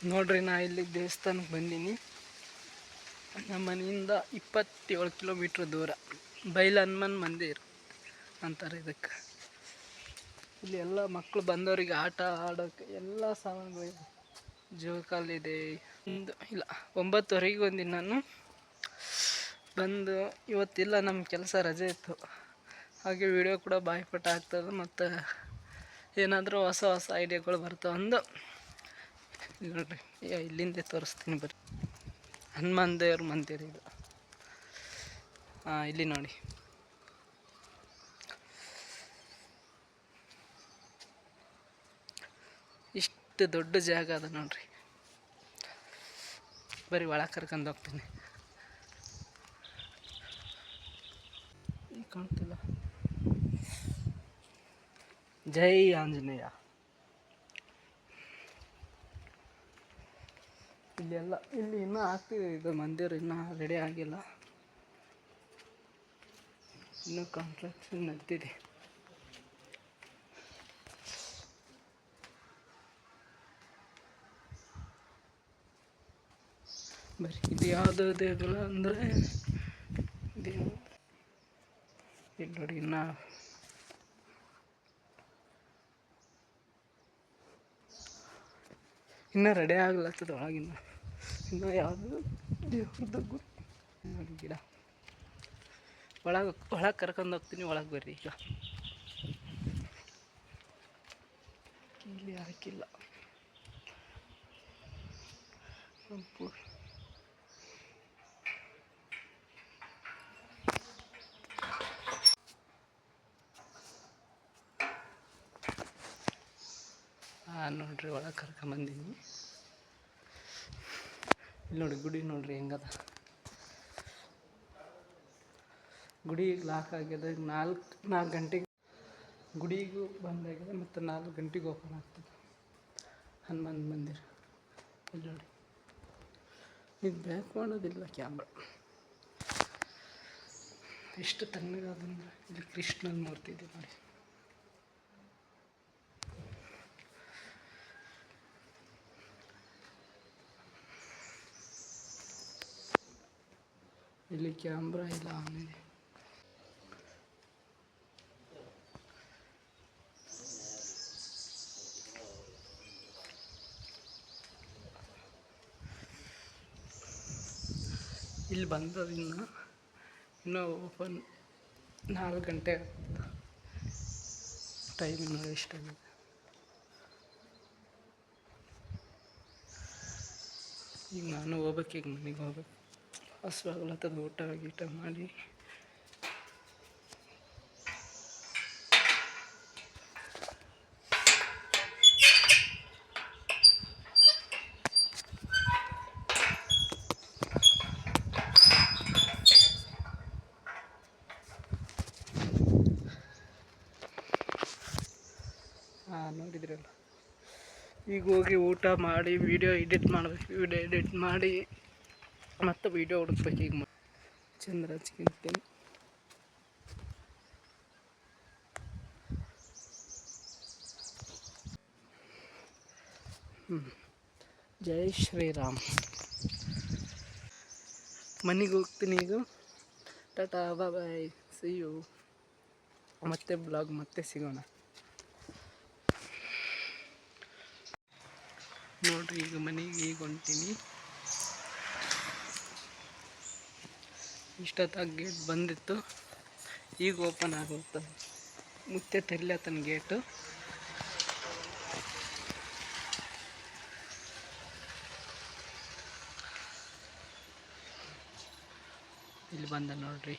ನೋಡ್ರಿ, ನಾ ಇಲ್ಲಿ ದೇವಸ್ಥಾನಕ್ಕೆ ಬಂದೀನಿ. ನಮ್ಮ ಮನೆಯಿಂದ 27 ಕಿಲೋಮೀಟ್ರ್ ದೂರ ಬೈಲ್ ಹನುಮಾನ್ ಮಂದಿರ ಅಂತಾರೆ ಇದಕ್ಕೆ. ಇಲ್ಲಿ ಎಲ್ಲ ಮಕ್ಕಳು ಬಂದವರಿಗೆ ಆಟ ಆಡೋಕ್ಕೆ ಎಲ್ಲ ಸಾಮಾನುಗಳಿದೆ. ಜೋಕಾಲಿದೆ. ಇಲ್ಲ 9ವರೆಗೆ ಬಂದೀನಿ ನಾನು. ಬಂದು ಇವತ್ತಿಲ್ಲ, ನಮ್ಮ ಕೆಲಸ ರಜೆ ಇತ್ತು. ಹಾಗೆ ವಿಡಿಯೋ ಕೂಡ ಬಾಯ್ಪಟ ಆಗ್ತದೆ, ಮತ್ತು ಏನಾದರೂ ಹೊಸ ಹೊಸ ಐಡಿಯಾಗಳು ಬರ್ತಾವಂದು ನೋಡ್ರಿ. ಇಲ್ಲಿಂದೇ ತೋರಿಸ್ತೀನಿ ಬರ್ರಿ. ಹನುಮಾನ್ ದೇವ್ರ ಮಂದಿರ ಇದು. ಇಲ್ಲಿ ನೋಡಿ, ಇಷ್ಟು ದೊಡ್ಡ ಜಾಗ ಅದ ನೋಡ್ರಿ. ಬರೀ ಒಳಗೆ ಕರ್ಕೊಂಡು ಹೋಗ್ತೀನಿ. ಕಾಣ್ತಿಲ್ಲ. ಜೈ ಆಂಜನೇಯ. ಇಲ್ಲಿ ಇನ್ನೂ ಆಗ್ತಿದೆ, ಇದು ಮಂದಿರ ಇನ್ನೂ ರೆಡಿ ಆಗಿಲ್ಲ, ಇನ್ನೂ ಕನ್ಸ್ಟ್ರಕ್ಷನ್ ನಡೀತಿದೆ. ಬರೀ ಇದು ಯಾವುದೋ ದೇಗುಲ ಅಂದರೆ ಇಲ್ಲಿ ನೋಡಿ, ಇನ್ನೂ ರೆಡಿ ಆಗ್ಲತ್ತದ ಒಳಗಿನ್ನ. ಇನ್ನೂ ಯಾವುದು ದೇವ್ರದ್ದು ನೋಡಿ ಗಿಡ. ಒಳಗೆ ಕರ್ಕೊಂಡು ಹೋಗ್ತೀನಿ, ಒಳಗೆ ಬರ್ರಿ. ಈಗ ಇಲ್ಲಿ ಹಾಕಿಲ್ಲ ನೋಡ್ರಿ, ಒಳಗೆ ಕರ್ಕೊಂಬಂದೀನಿ. ಇಲ್ಲಿ ನೋಡಿ ಗುಡಿ, ನೋಡ್ರಿ ಹೆಂಗದ ಗುಡಿ. ಈಗ ಲಾಕ್ ಆಗ್ಯದ. 4 ಗಂಟೆಗೆ ಗುಡಿಗೂ ಬಂದಾಗಿದೆ, ಮತ್ತು 4 ಗಂಟೆಗೆ ಓಪನ್ ಆಗ್ತದೆ ಹನುಮಾನ್ ಮಂದಿರ. ಇಲ್ಲಿ ನೋಡಿ, ಇದು ಬ್ಯಾಕ್ ಮಾಡೋದಿಲ್ಲ ಕ್ಯಾಮ್ರಾ. ಎಷ್ಟು ತಣ್ಣಗಾದಂದ್ರೆ ಇಲ್ಲಿ ಕೃಷ್ಣನ ಮೂರ್ತಿ ಇದೆ ನೋಡಿ. ಇಲ್ಲಿ ಕ್ಯಾಮ್ರಾ ಇಲ್ಲ, ಆಮೇಲೆ ಇಲ್ಲಿ ಬಂದದಿನ್ನ ಇನ್ನೂ ಓಪನ್ 4 ಗಂಟೆ ಆಗ್ತದೆ. ಟೈಮ್ ಇನ್ನೂ ಎಷ್ಟಾಗಿದೆ. ಈಗ ನಾನು ಹೋಗ್ಬೇಕು, ಈಗ ಮನೆಗೆ ಹೋಗ್ಬೇಕು. ಹಸುವಾಗ್ಲತ್ತದ. ಊಟ ಗೀಟ ಮಾಡಿ ನೋಡಿದ್ರಲ್ಲ. ಈಗ ಹೋಗಿ ಊಟ ಮಾಡಿ ವಿಡಿಯೋ ಎಡಿಟ್ ಮಾಡಬೇಕು. ವಿಡಿಯೋ ಎಡಿಟ್ ಮಾಡಿ ಮತ್ತು ವಿಡಿಯೋ ಹುಡುಕ್ಬೇಕು. ಈಗ ಚಂದ್ರ ಹಚ್ಕೊಂತೀನಿ. ಜೈ ಶ್ರೀರಾಮ್. ಮನೆಗೆ ಹೋಗ್ತೀನಿ ಈಗ. ಟಾಟಾ, ಬಾಯ್, ಸಿ ಯು. ಮತ್ತೆ ಬ್ಲಾಗ್ ಮತ್ತೆ ಸಿಗೋಣ. ನೋಡ್ರಿ, ಈಗ ಮನೆಗೆ ಈಗ ಹೊಂಟೀನಿ. ಇಷ್ಟೊತ್ತಾಗ ಗೇಟ್ ಬಂದಿತ್ತು, ಈಗ ಓಪನ್ ಆಗುತ್ತೆ. ಮುತ್ತೆ ತೆರ್ಲತ್ತನ ಗೇಟು. ಇಲ್ಲಿ ಬಂದ ನೋಡ್ರಿ.